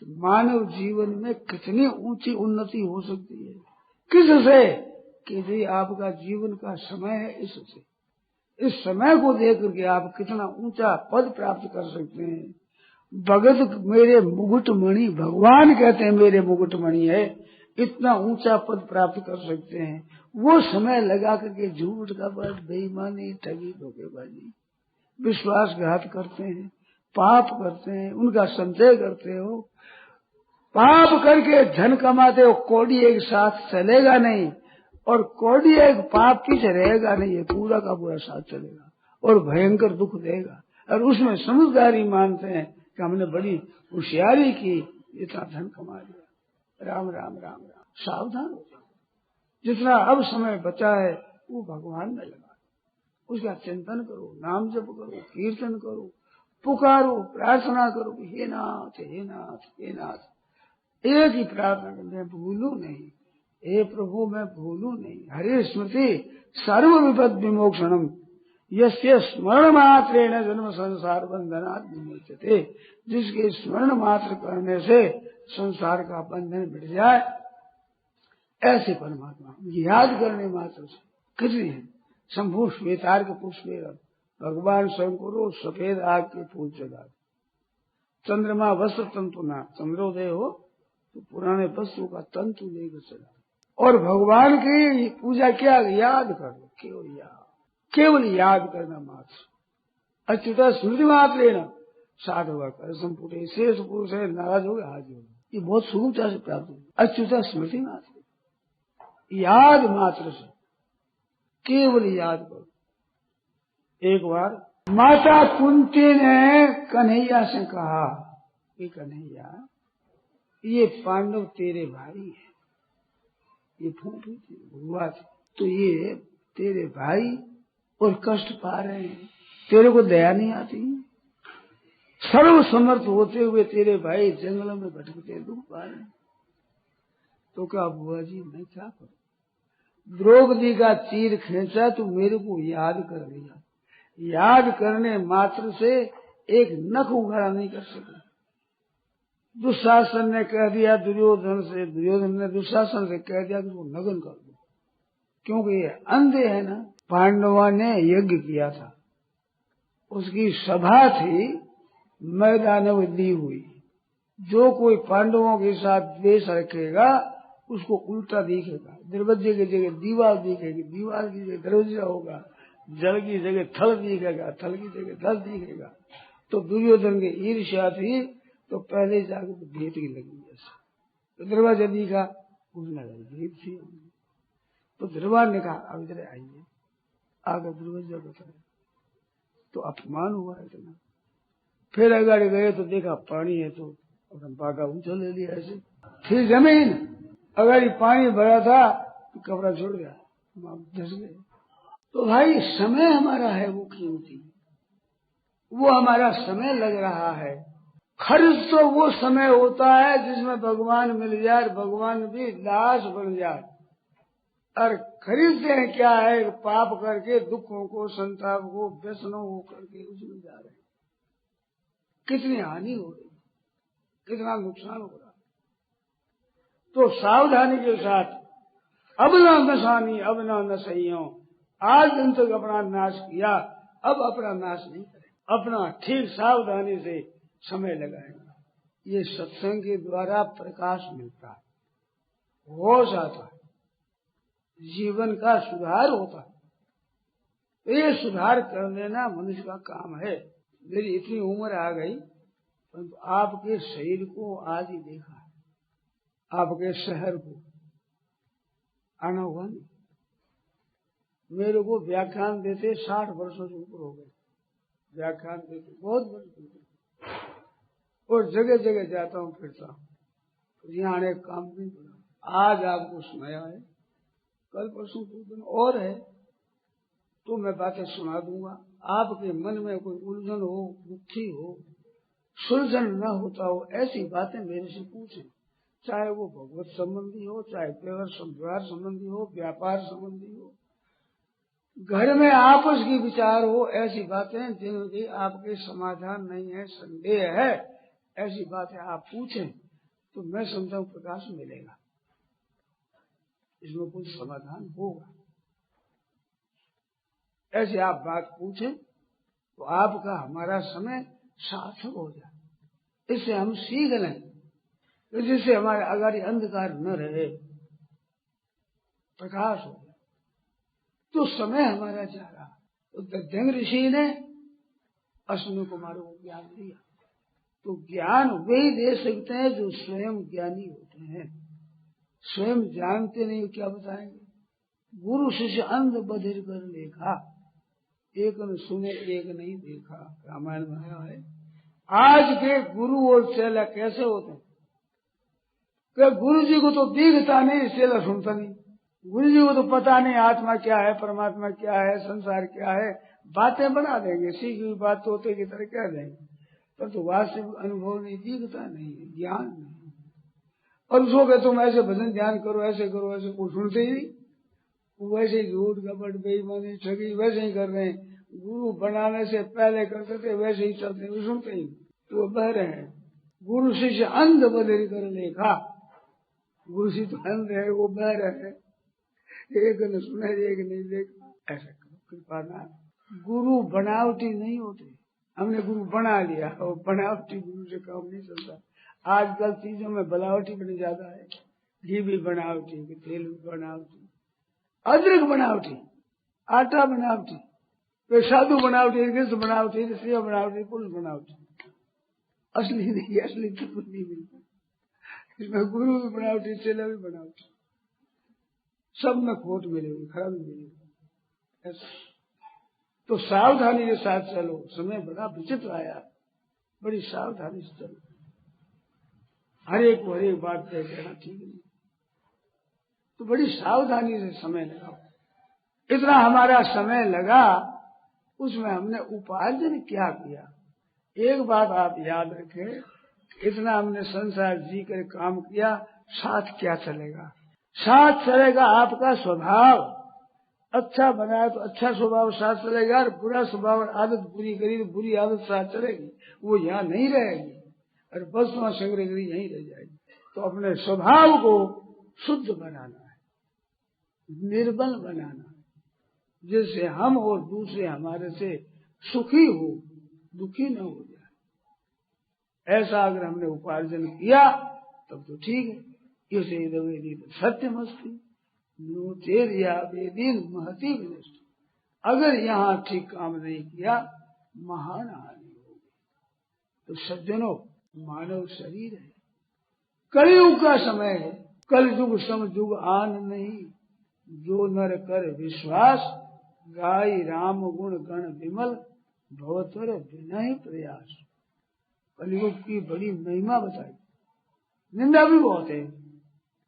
कि मानव जीवन में कितनी ऊंची उन्नति हो सकती है। किससे? कि जी आपका जीवन का समय है, इससे। इस समय को देख करके आप कितना ऊंचा पद प्राप्त कर सकते हैं। भगत मेरे मुकुटमणि, भगवान कहते हैं मेरे मुकुटमणि है, इतना ऊंचा पद प्राप्त कर सकते हैं। वो समय लगा करके झूठ कपट बेईमानी ठगी धोखेबाजी विश्वासघात करते हैं, पाप करते हैं, उनका संचय करते हो। पाप करके धन कमाते हो, कौड़ी एक साथ चलेगा नहीं, और कौड़ी एक पाप पीछे रहेगा नहीं, ये पूरा का पूरा साथ चलेगा और भयंकर दुख देगा। और उसमें समझदारी मानते हैं कि हमने बड़ी होशियारी की, इतना धन कमा लिया। राम राम राम राम। सावधान हो जाओ। जितना अब समय बचा है वो भगवान में लगा, उसका चिंतन करो, नाम जप करो, कीर्तन करो, पुकारो, प्रार्थना करो, हे नाथ हे नाथ हे नाथ। एक ही प्रार्थना करते हैं, भूलू नहीं, हे प्रभु मैं भूलू नहीं। हरे स्मृति सर्व विपद विमोक्षणम, यस्य स्मरण मात्रेण जन्म संसार बंधनात् विमुच्यते। जिसके स्मरण मात्र करने से संसार का बंधन मिट जाए, ऐसे परमात्मा याद करने मात्र से कितनी है। शंभु श्वेतार के पुष्प भगवान शंकरो सफेद आग के फूल जगा, चंद्रमा वस्त्र तंतु ना, चंद्रोदय हो तो पुराने वस्त्रों का तंतु लेकर चला। और भगवान की पूजा क्या? याद करो, केवल याद करना मात्र। अच्युता स्मृति मात्र लेना, साधु कर संपुटे शेष पुरुष है, नाराज हो गए हाजिर हो, ये बहुत सुगमता से प्राप्त हो। अच्युता स्मृति मात्र, याद मात्र से, केवल याद करो। एक बार माता कुंती ने कन्हैया से कहा कि कन्हैया ये पांडव तेरे भाई है, ये फूफी थी बुआ थी, तो ये तेरे भाई और कष्ट पा रहे हैं, तेरे को दया नहीं आती? सर्व समर्थ होते हुए तेरे भाई जंगलों में भटकते दुख पा रहे हैं। तो क्या बुआ जी मैं क्या करूं? द्रौपदी का चीर खींचा तो मेरे को याद कर लिया, याद करने मात्र से एक नख उघाड़ा नहीं कर सके। दुशासन ने कह दिया दुर्योधन से, दुर्योधन ने दुशासन से कह दिया कि वो नग्न कर दो, क्योंकि ये अंधे है ना। पांडवों ने यज्ञ किया था, उसकी सभा थी, मैदान में दी हुई। जो कोई पांडवों के साथ द्वेष रखेगा उसको उल्टा दिखेगा, दरवाजे की जगह दीवार दिखेगी, दीवार की जगह दरवाजा होगा, जल की जगह थल दिखेगा, थल की जगह दल दिखेगा। तो दुर्योधन की ईर्ष्या थी, तो पहले जाकर तो भेंट की लगी जैसे, तो दरवाजा दिखा, उसने भेंट थी। तो दरबार ने कहा अब इधर आइए, आकर दरवाजा बताया, तो अपमान हुआ इतना। फिर अगर गए तो देखा पानी है, तो बागा ऊंचा ले लिया ऐसे। फिर जमीन, अगर ये पानी भरा था तो कपड़ा छोड़ गया, धस गए। तो भाई समय हमारा है वो कीमती, वो हमारा समय लग रहा है। खर्च तो वो समय होता है जिसमें भगवान मिल जाए, भगवान भी दास बन जाए। और खरीदते हैं क्या है? पाप करके दुखों को, संताप को, व्यसनों को करके उसमें जा रहे हैं। कितनी हानि हो रही, कितना नुकसान हो रहा। तो सावधानी के साथ अब ना नशानी अब ना नशइयों, आज दिन तक अपना नाश किया, अब अपना नाश नहीं करें, अपना ठीक सावधानी से समय लगाएगा। ये सत्संग के द्वारा प्रकाश मिलता है, होश आता है, जीवन का सुधार होता है। ये सुधार कर लेना मनुष्य का काम है। मेरी इतनी उम्र आ गई, परंतु आपके शरीर को आज ही देखा है, आपके शहर को आना हुआ नहीं। मेरे को व्याख्यान देते 60 वर्षों से ऊपर हो गए, व्याख्यान देते बहुत बड़े, और जगह जगह जाता हूँ, फिरता हूँ, तो यहाँ आने काम नहीं पड़ा। आज आपको सुनाया है, कल परसों कुछ दिन और है तो मैं बातें सुना दूंगा। आपके मन में कोई उलझन हो, दुखी हो, सुलझन न होता हो, ऐसी बातें मेरे से पूछें, चाहे वो भगवत संबंधी हो, चाहे व्यवहार संबंधी हो, व्यापार संबंधी हो, घर में आपस की विचार हो, ऐसी बातें जिनकी आपके समाधान नहीं है, संदेह है, ऐसी बातें आप पूछें तो मैं समझता हूँ प्रकाश मिलेगा, इसमें कुछ समाधान होगा। ऐसे आप बात पूछें तो आपका हमारा समय सार्थक हो जाए। इससे हम सीख लें तो जिससे हमारे अगाड़ी अंधकार न रहे, प्रकाश हो जाए। तो समय हमारा जा रहा तो दध्यंग ऋषि ने अश्विनी कुमारों को ज्ञान दिया। तो ज्ञान वही दे सकते हैं जो स्वयं ज्ञानी होते हैं। स्वयं जानते नहीं क्या बताएंगे। गुरु शिष्य अंध बधिर कर लेखा, एक न सुने एक नहीं देखा, रामायण में आया है। आज के गुरु और चेला कैसे होते हैं कि गुरु जी को तो दिखता नहीं, चेला सुनता नहीं। गुरु जी को तो पता नहीं आत्मा क्या है, परमात्मा क्या है, संसार क्या है, बातें बना देंगे, सीखी हुई बात तोते की तरह कह देंगे, पर तो वास्तविक अनुभव नहीं, दिखता नहीं, ज्ञान नहीं। और उसको कहते तुम ऐसे भजन ध्यान करो, ऐसे करो, ऐसे को सुनते ही वो वैसे ही झूठ कपट बेईमानी ठगी वैसे ही कर रहे हैं। गुरु बनाने से पहले करते थे वैसे ही चलते, वो सुनते ही तो बह रहे हैं। गुरु शिष्य अंध बधिर कर लेखा, गुरु शिष्य तो अंध है, वो बह रहे हैं, एक न सुने एक नहीं देखा। ऐसा करो कृपा ना। गुरु बनावटी नहीं होते। हमने गुरु बना लिया और बनावटी गुरु से काम नहीं चलता। आजकल चीजों में बनावटी बनी ज्यादा है। घी भी बनावटी, तेल भी बनावटी, अदरक बनावटी, आटा बनावटी, साधु बनावटी, कृष्ण बनावटी, सेवा बनावटी, कुल बनावटी। असली नहीं, असली तो कुछ नहीं मिलता। इसमें गुरु भी बनावटी, चेला भी बनावटी, सब में खोट मिलेगी, खराबी मिलेगी। तो सावधानी के साथ चलो। समय बड़ा विचित्र आया, बड़ी सावधानी से चलो। हर एक बात तय कहना ठीक नहीं, तो बड़ी सावधानी से समय लगाओ। इतना हमारा समय लगा, उसमें हमने उपार्जन क्या किया। एक बात आप याद रखें, इतना हमने संसार जी कर काम किया, साथ क्या चलेगा? साथ चलेगा आपका स्वभाव। अच्छा बनाया तो अच्छा स्वभाव साथ चलेगा, और बुरा स्वभाव और आदत बुरी करी तो बुरी आदत साथ चलेगी, वो यहाँ नहीं रहेगी और वस्तुओं संग्रह करी यहीं रह जाएगी। तो अपने स्वभाव को शुद्ध बनाना है, निर्बल बनाना है, जिससे हम और दूसरे हमारे से सुखी हो, दुखी न हो जाए। ऐसा अगर हमने उपार्जन किया तब तो ठीक है। इसे वेदी सत्यमस्ति नोचेरिया वेदीन महती विनष्ट। अगर यहाँ ठीक काम नहीं किया महान हानि होगी। तो सज्जनों, मानव शरीर है, कलयुग का समय है, कल युग सम युग आन नहीं, जो नर कर विश्वास, गाय राम गुण गण विमल, भवतर बिना ही प्रयास। कलयुग की बड़ी महिमा बताई, निंदा भी बहुत है।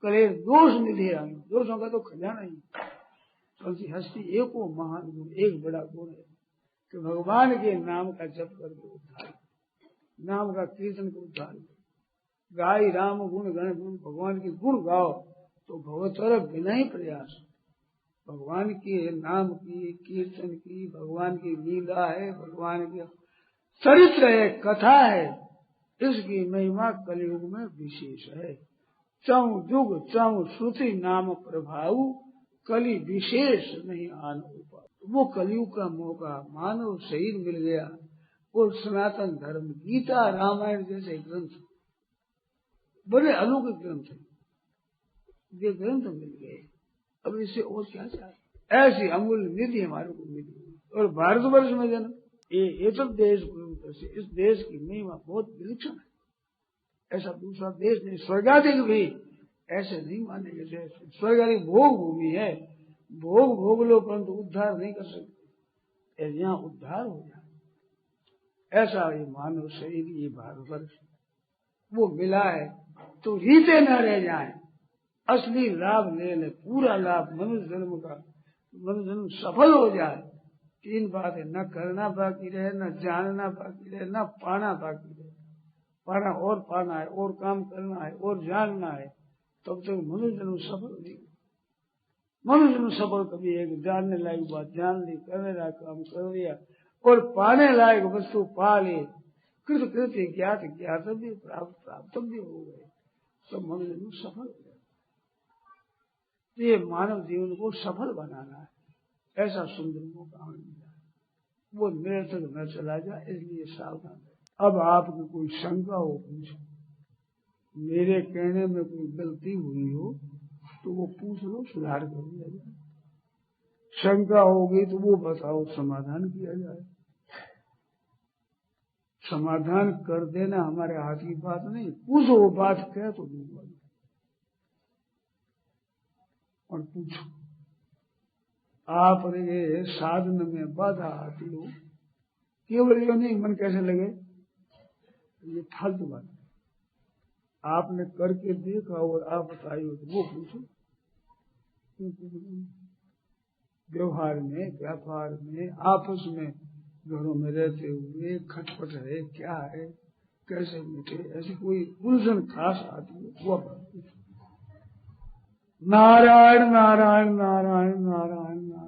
कले दोष निधि राम, दोषों का तो खजाना ही। कौन हस्ती एक वो महान गुण, एक बड़ा गुण है कि भगवान के नाम का जप करके उद्धार, नाम का कीर्तन को उद्धार करो। गाय राम गुण गण गुण, भगवान के गुण गाओ तो भवतर बिना ही प्रयास। भगवान के नाम की, कीर्तन की, भगवान की लीला है, भगवान के चरित्र है, कथा है, इसकी महिमा कलयुग में विशेष है। चौ जुग चौ श्रुति नाम प्रभाव, कली विशेष नहीं आन उपा। वो कलयुग का मौका, मानव शरीर मिल गया और सनातन धर्म, गीता रामायण जैसे ग्रंथ, बड़े अलौकिक ग्रंथ है, ये ग्रंथ मिल गए। अब इससे और क्या चाहिए? ऐसी अमूल्य निधि हमारे को मिली। और भारतवर्ष में जन्म, ये तो देश, इस देश की महिमा बहुत विलक्षण है। ऐसा दूसरा देश नहीं, स्वर्गाधिक भी ऐसे नहीं मानेंगे। जैसे स्वर्गाधिक भोग भूमि है, भोग भोग लो परंतु उद्धार नहीं कर सकते, यहाँ उद्धार हो जाए। ऐसा ये मानव शरीर, ये भारतवर्ष वो मिला है तो रीते न रह जाए, असली लाभ ले ले, पूरा लाभ मनुष्य जन्म का, मनुष्य जन्म सफल हो जाए। तीन बातें, न करना बाकी रहे, न जानना बाकी रहे, न पाना बाकी रहे। पाना और पाना है, और काम करना है, और जानना है, तब तक मनुष्य जन्म सफल नहीं। मनुष्य जन्म सफल कभी एक जानने लायक बात जान ली, करने लायक काम कर लिया, और पाने लायक वस्तु पा ली, कृत कृत्य ज्ञात ज्ञात भी प्राप्त प्राप्त भी हो गए, सब मनुष्य में सफल हो गया। ये मानव जीवन को सफल बनाना है, ऐसा सुंदर मौका हमें मिला है। वो निरर्थक न चला जाए, इसलिए सावधान है। अब आपकी कोई शंका हो पूछो, मेरे कहने में कोई गलती हुई हो तो वो पूछ लो, सुधार कर दिया जाए। शंका होगी तो वो बताओ, समाधान किया जाए। समाधान कर देना हमारे हाथ की बात नहीं, पूछो, वो बात कह तो दूंगा और पूछो। आपने साधन में बाधा आती हो, केवल ये नहीं मन कैसे लगे, ये फालतू बात है। आपने करके देखा और आप बताइए तो वो पूछो। व्यवहार में, व्यापार में, आपस में, घरों में रहते हुए खटपट है, क्या है, कैसे मिटे, ऐसी कोई उलझन खास आती है, वो बात पूछो। नारायण नारायण नारायण नारायण नारायण।